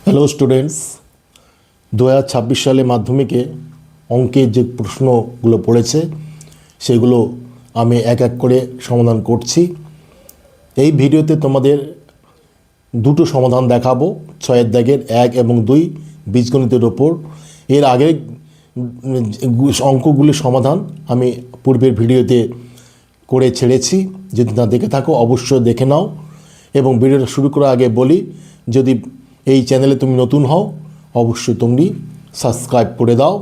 Hello students, 2026 সালে মাধ্যমিকে অঙ্কের যে প্রশ্নগুলো পড়েছে সেগুলো আমি এক এক করে সমাধান করছি। এই ভিডিওতে তোমাদের দুটো সমাধান দেখাবো, 6 দাগের 1 এবং 2 বীজগণিতের ওপর। এর আগের অঙ্কগুলির সমাধান আমি পূর্বের ভিডিওতে করে ছেড়েছি, যদি না দেখে থাকো অবশ্যই দেখে নাও। এবং ভিডিওটা শুরু করার আগে বলি, যদি এই চ্যানেলে তুমি নতুন হও অবশ্যই তুমি সাবস্ক্রাইব করে দাও,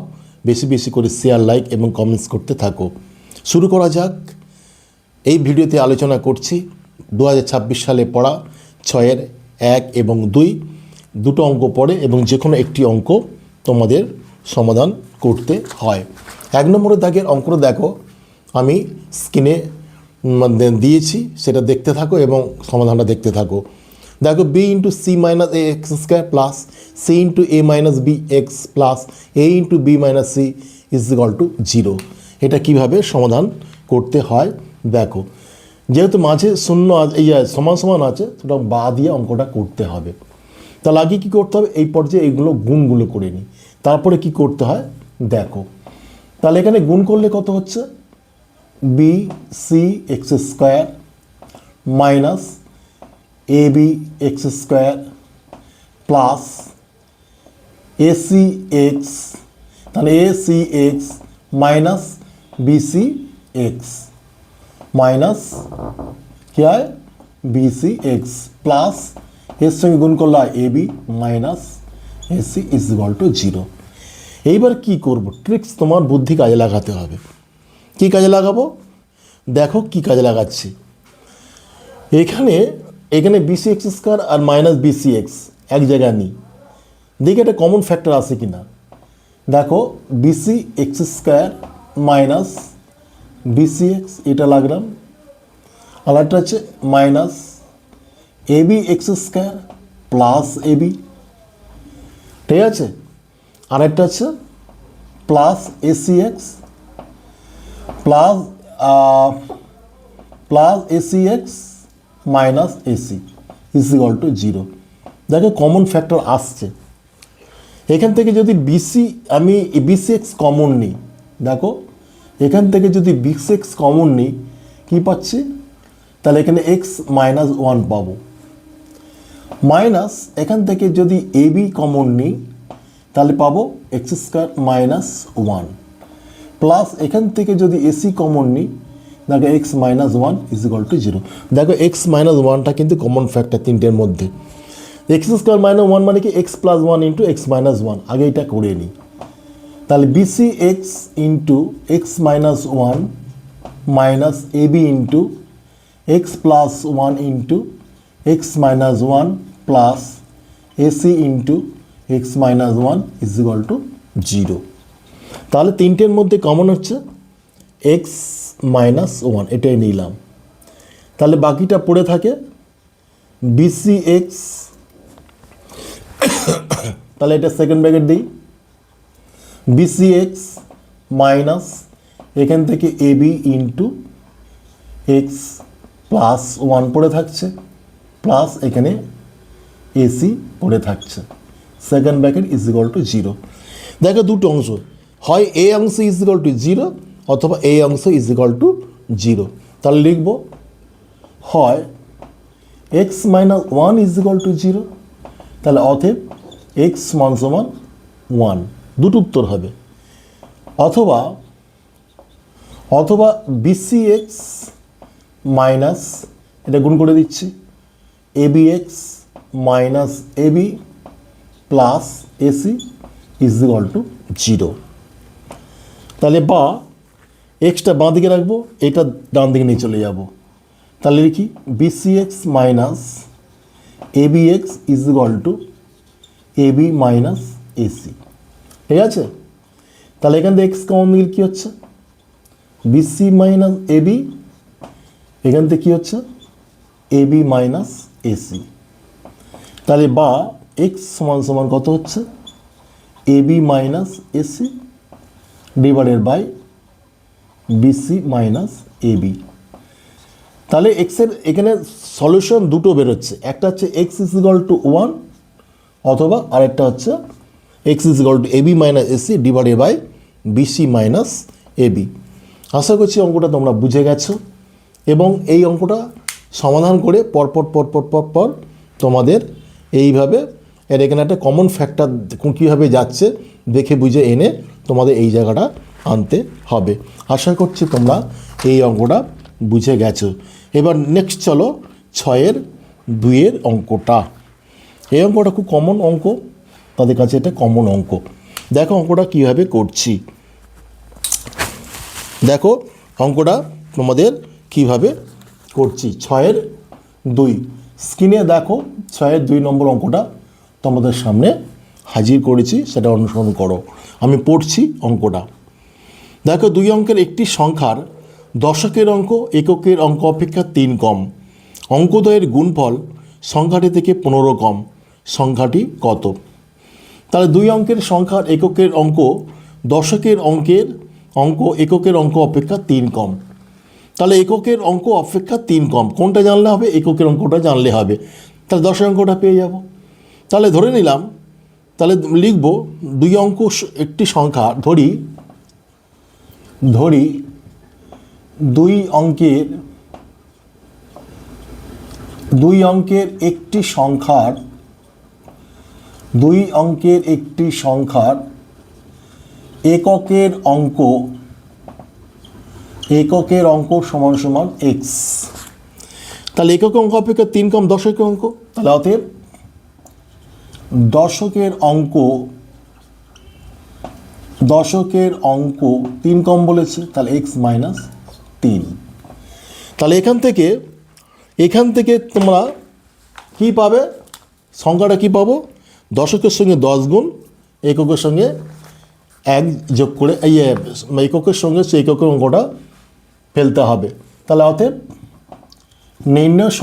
বেশি বেশি করে শেয়ার, লাইক এবং কমেন্টস করতে থাকো। শুরু করা যাক। এই ভিডিওতে আলোচনা করছি 2026 সালে পড়া 6-এর 1 এবং 2 দুটো অঙ্ক পড়ে এবং যে কোনো একটি অঙ্ক তোমাদের সমাধান করতে হয়। 1 নম্বরের দাগের অঙ্কটা দেখো, আমি স্ক্রিনে দিয়েছি, সেটা দেখতে থাকো এবং সমাধানটা দেখতে থাকো। দেখো, b into c minus a x square plus c into a minus b x plus a into b minus c is equal to 0। এটা কীভাবে সমাধান করতে হয় দেখো। যেহেতু মাঝে শূন্য সমান সমান আছে, সেটা বা দিয়ে অঙ্কটা করতে হবে। তাহলে আগে কী করতে হবে, এই পর্যায়ে এইগুলো গুণগুলো করে নিই, তারপরে কি করতে হয় দেখো। তাহলে এখানে গুণ করলে কত হচ্ছে, B C X square minus A B x square plus A C X, তাহলে A C X minus B C X minus কী হয় বি সি এক্স প্লাস এর সঙ্গে গুণ করলে A B minus A C is equal to 0। এইবার কী করবো, tricks তোমার বুদ্ধি কাজে লাগাতে হবে। কি কাজে লাগাবো দেখো, কি কাজে লাগাচ্ছি। এখানে বিসি এক্স স্কোয়ার আর মাইনাস বিসি এক্স এক জায়গায় নিই, দেখি একটা কমন ফ্যাক্টর আছে কি না। দেখো, bc x square minus bc x এটা লাগলাম, আর একটা হচ্ছে minus A B x square plus a b, ঠিক আছে। আর একটা হচ্ছে plus ac x plus ac x minus ac is equal to 0। দেখো কমন ফ্যাক্টর আসছে এখান থেকে। যদি আমি বিসি এক্স কমন নিই, দেখো এখান থেকে যদি বিসি এক্স কমন নিই কী পাচ্ছি, তাহলে এখানে এক্স মাইনাস 1 পাবো, মাইনাস এখান থেকে যদি এ বি কমন নিই তাহলে পাবো এক্স স্কোয়ার মাইনাস 1 প্লাস এখান থেকে যদি এসি কমন নিই, দেখো x minus 1 is equal to 0। দেখো এক্স মাইনাস 1টা কিন্তু কমন ফ্যাক্টর তিনটের মধ্যে। এক্স স্কোয়ার মাইনাস 1 মানে কি x plus 1 into x minus 1, আগে এটা করে নিই। তাহলে bc x into x minus 1 minus A b into x plus 1 into x minus 1 plus ac into x minus 1 is equal to 0। তাহলে তিনটের মধ্যে কমন হচ্ছে এক্স মাইনাস 1, এটাই নিলাম। তাহলে বাকিটা পড়ে থাকে বিসি এক্স, তাহলে এটা সেকেন্ড ব্র্যাকেট দিই, বিসি এক্স মাইনাস এখান থেকে এ বি ইন্টু এক্স প্লাস 1 পড়ে থাকছে প্লাস এখানে এসি পড়ে থাকছে, second bracket is equal to 0। দেখো দুটো অংশ, হয় এ অংশ ইজ ইকুয়াল টু 0 অথবা এই অংশ ইজ ইকুয়াল টু 0। তাহলে লিখব হয় x minus 1 is equal to 0, তাহলে অতএব এক্স সমান 1, দুটো উত্তর হবে। অথবা বিসি এক্স মাইনাস এটা গুণ করে দিচ্ছি A B X minus A B plus AC is equal to 0। তাহলে বা এক্সটা বাঁ দিকে রাখবো, এটা ডান দিকে নিয়ে চলে যাব। তাহলে লিখি bc x minus A B x is equal to a B minus ac, ঠিক আছে। তাহলে এখান থেকে এক্স কমন নিলে কী হচ্ছে, বিসি মাইনাস এ বি, এখান থেকে কী হচ্ছে এ বি মাইনাস এসি। তাহলে বা এক্স সমান কত হচ্ছে, A B minus AC divided by BC minus A B. তাহলে এক্সের এখানে সলিউশন দুটো বেরোচ্ছে, একটা হচ্ছে এক্স ইজ ইকুয়াল টু 1 অথবা আরেকটা হচ্ছে X is equal to AB minus AC divided by BC minus AB. আশা করছি অঙ্কটা তোমরা বুঝে গেছো এবং এই অঙ্কটা সমাধান করে পর তোমাদের এইভাবে এর এখানে একটা কমন ফ্যাক্টর কীভাবে যাচ্ছে দেখে বুঝে এনে তোমাদের এই জায়গাটা আনতে হবে। আশা করছি তোমরা এই অঙ্কটা বুঝে গেছো। এবার নেক্সট চলো 6-2 অঙ্কটা। এই অঙ্কটা খুব কমন অঙ্ক, তাদের কাছে এটা কমন অঙ্ক। দেখো অঙ্কটা কীভাবে করছি, দেখো অঙ্কটা তোমাদের কিভাবে করছি। 6-2 স্ক্রিনে দেখো 6-2 নম্বর অঙ্কটা তোমাদের সামনে হাজির করেছি, সেটা অনুসরণ করো। আমি পড়ছি অঙ্কটা। দেখো 2 অঙ্কের একটি সংখ্যার দশকের অঙ্ক এককের অঙ্ক অপেক্ষা 3 কম, অঙ্কদ্বয়ের গুণফল সংখ্যাটি থেকে 15 কম, সংখ্যাটি কত? তাহলে 2 অঙ্কের সংখ্যার এককের অঙ্ক দশকের অঙ্কের অঙ্ক এককের অঙ্ক অপেক্ষা 3 কম। তাহলে এককের অঙ্ক অপেক্ষা 3 কম কোনটা জানলে হবে? এককের অঙ্কটা জানলে হবে। তাহলে দশের অঙ্কটা পেয়ে যাব। তাহলে ধরে নিলাম, তাহলে লিখব 2 অঙ্ক একটি সংখ্যা, ধরি 2 অঙ্কের একটি সংখ্যার 2 অঙ্কের একটি সংখ্যার এককের অঙ্ক সমান সমান এক্স। তাহলে একক অঙ্ক অপেক্ষা 3 কম দশকের অঙ্ক, তাহলে অতএব দশকের অঙ্ক 3 কম বলেছে, তাহলে এক্স মাইনাস 3। তাহলে এখান থেকে তোমরা কি পাবে? সংখ্যাটা কি পাবো? দশকের সঙ্গে 10 গুণ এককের সঙ্গে 1 যোগ করে এই এককের সঙ্গে সেই এককের অঙ্কটা ফেলতে হবে। তাহলে অতএব নির্ণয়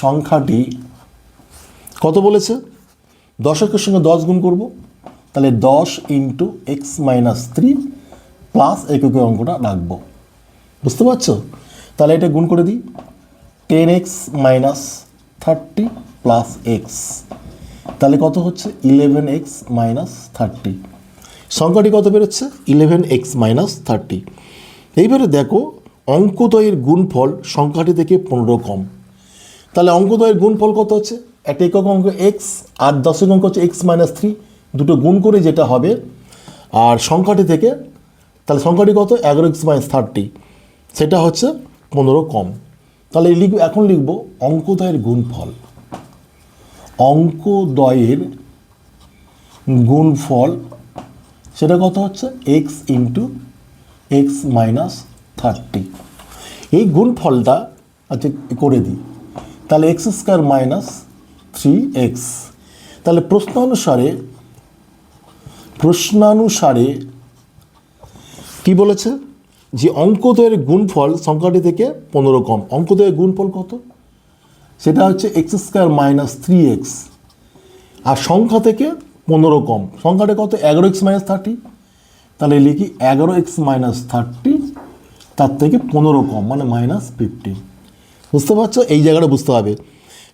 সংখ্যাটি কত বলেছে? দশকের সঙ্গে 10 গুণ করব, তাহলে 10 ইন্টু এক্স মাইনাস 3 প্লাস এককের অঙ্কটা রাখবো। বুঝতে পারছো? তাহলে এটা গুণ করে দিই, 10x মাইনাস 30 প্লাস এক্স, তাহলে কত হচ্ছে 11x মাইনাস 30। সংখ্যাটি কত বেরোচ্ছে? 11x minus 30। এইবারে দেখো অঙ্কদ্বয়ের গুণফল সংখ্যাটি থেকে 15 কম। তাহলে অঙ্কদ্বয়ের গুণফল কত হচ্ছে? একটা একক অঙ্ক এক্স আর দশক অঙ্ক হচ্ছে এক্স মাইনাস 3, দুটো গুণ করে যেটা হবে আর সংখ্যাটি থেকে, তাহলে সংখ্যাটি কত? 11x মাইনাস 30, সেটা হচ্ছে 15 কম। তাহলে এখন লিখব অঙ্কদ্বয়ের গুণফল সেটা কত হচ্ছে? X into x minus 30। এই গুণফলটা আচ্ছা করে দিই, তাহলে এক্স স্কোয়ার মাইনাস 3x। তাহলে প্রশ্নানুসারে কি বলেছে? যে অঙ্কদ্বয়ের গুণফল সংখ্যাটি থেকে 15 কম। অঙ্কদ্বয়ের গুণফল কত? সেটা হচ্ছে এক্স স্কোয়ার মাইনাস 3x, আর সংখ্যা থেকে 15 কম। সংখ্যাটা কত? 11x minus 30। তাহলে লিখি 11x মাইনাস 30 তার থেকে 15 কম, মানে মাইনাস 15। বুঝতে পারছো? এই জায়গাটা বুঝতে হবে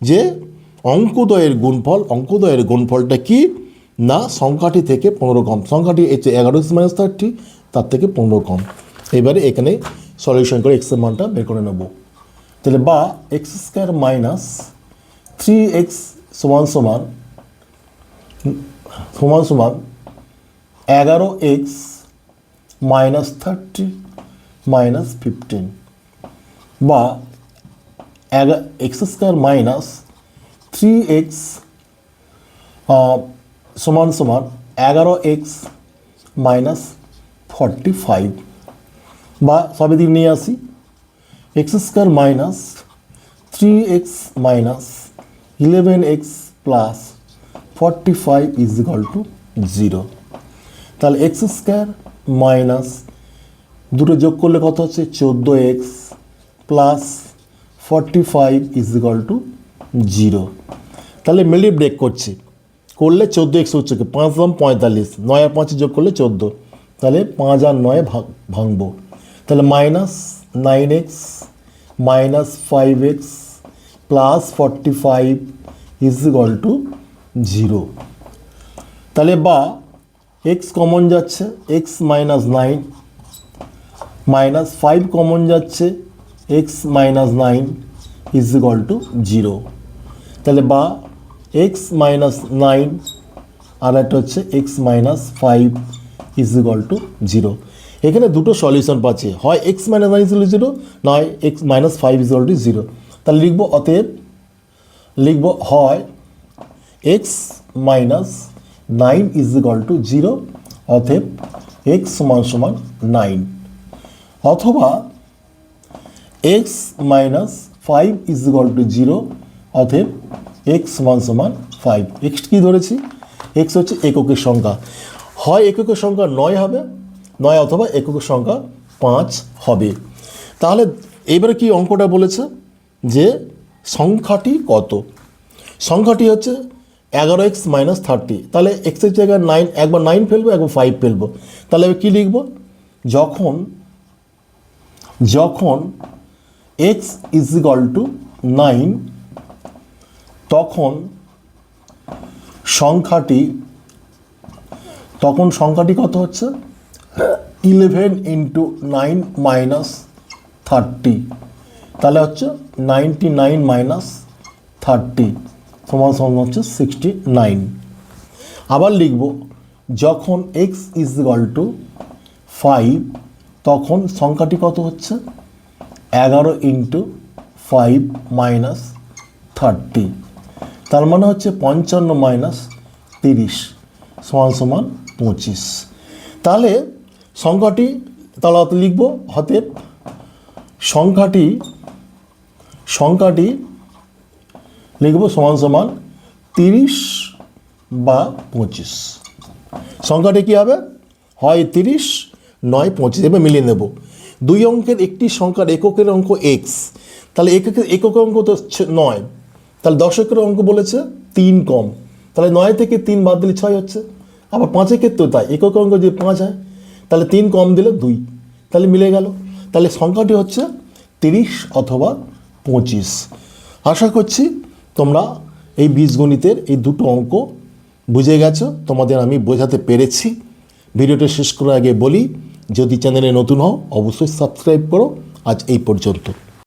যে অঙ্কদ্বয়ের গুণফলটা কি না সংখ্যাটি থেকে 15 কম। সংখ্যাটি হচ্ছে 11x মাইনাস 30, তার থেকে 15 কম। এবারে এখানে সলিউশন করে এক্সের মানটা বের করে নেব। তাহলে বা এক্স স্কোয়ার মাইনাস 3x সমান 11x মাইনাস 30 মাইনাস 15, বা এক্স স্কোয়ার মাইনাস 3x সমান 11x মাইনাস 45, বা সবই দিক নিয়ে আসি, x square minus 3x minus 11x plus 45 is equal to 0। তাহলে এক্স স্কোয়ার মাইনাস দুটো যোগ করলে কত হচ্ছে? 14x plus 45 is equal to 0। তাহলে মিলি ব্রেক করলে 14x হচ্ছে 5 দাম 45, 9 আর 5 যোগ করলে 14, তাহলে 5 আর 9 ভাঙবো। তাহলে minus 9x minus 5x plus 45 is equal to 0। তাহলে বা এক্স কমন যাচ্ছে, এক্স মাইনাস 9 মাইনাস 5 কমন যাচ্ছে, x minus 9 is equal to 0। তাহলে বা এক্স মাইনাস 9 আর একটা হচ্ছে x minus 5 is equal to 0। এখানে দুটো সলিউশন পাচ্ছে, হয় x minus 9 is equal to 0, নয় x minus 5 is equal to 0। তাহলে লিখবো, অতএব লিখবো হয় x minus 9 is equal to 0, অতএব এক্স সমান সমান 9, অথবা x minus 5 is equal to 0, অতএব এক্স সমান সমান 5। এক্স কী ধরেছি? এক্স হচ্ছে এককের সংখ্যা, হয় এককের সংখ্যা 9 হবে, নয় অথবা এককের সংখ্যা 5 হবে। তাহলে এবারে কি অঙ্কটা বলেছে যে সংখ্যাটি কত? সংখ্যাটি হচ্ছে 11x মাইনাস 30। তাহলে এক্সের জায়গায় 9, একবার 9 ফেলবো, একবার 5 ফেলবো। তাহলে এবার কী লিখব? যখন x ইজ ইকুয়াল টু 9, তখন সংখ্যাটি কত হচ্ছে? 11 ইন্টু 9 মাইনাস 30, তাহলে হচ্ছে 99 মাইনাস 30 সমান সমান হচ্ছে 69। আবার লিখব, যখন x ইজ ইকুয়াল টু 5, তখন সংখ্যাটি কত হচ্ছে? 11 ইন্টু 5 মাইনাস 30, তার মানে হচ্ছে 55 মাইনাস 30 সমান সমান 25। তাহলে সংখ্যাটি তাহলে লিখব, অতএব সংখ্যাটি লিখব সমান সমান 30 বা 25। সংখ্যাটি কী হবে? হয় 30, নয় 25। এবার মিলিয়ে নেব, দুই অঙ্কের একটি সংখ্যার এককের অঙ্ক x, তাহলে একক অঙ্ক তো 9, তাহলে দশকের অঙ্ক বলেছে 3 কম, তাহলে 9 থেকে 3 বাদ দিলে 6 হচ্ছে। আবার 5-এর ক্ষেত্রেও তাই, একক অঙ্ক যে 5 হয়, তাহলে 3 কম দিলে 2, তাহলে মিলে গেল। তাহলে সংখ্যাটি হচ্ছে 30 অথবা 25। আশা করছি তোমরা এই বীজগণিতের এই দুটো অঙ্ক বুঝে গেছো, তোমাদের আমি বোঝাতে পেরেছি। ভিডিওটা শেষ করার আগে বলি, যদি চ্যানেলে নতুন হও অবশ্যই সাবস্ক্রাইব করো। আজ এই পর্যন্ত।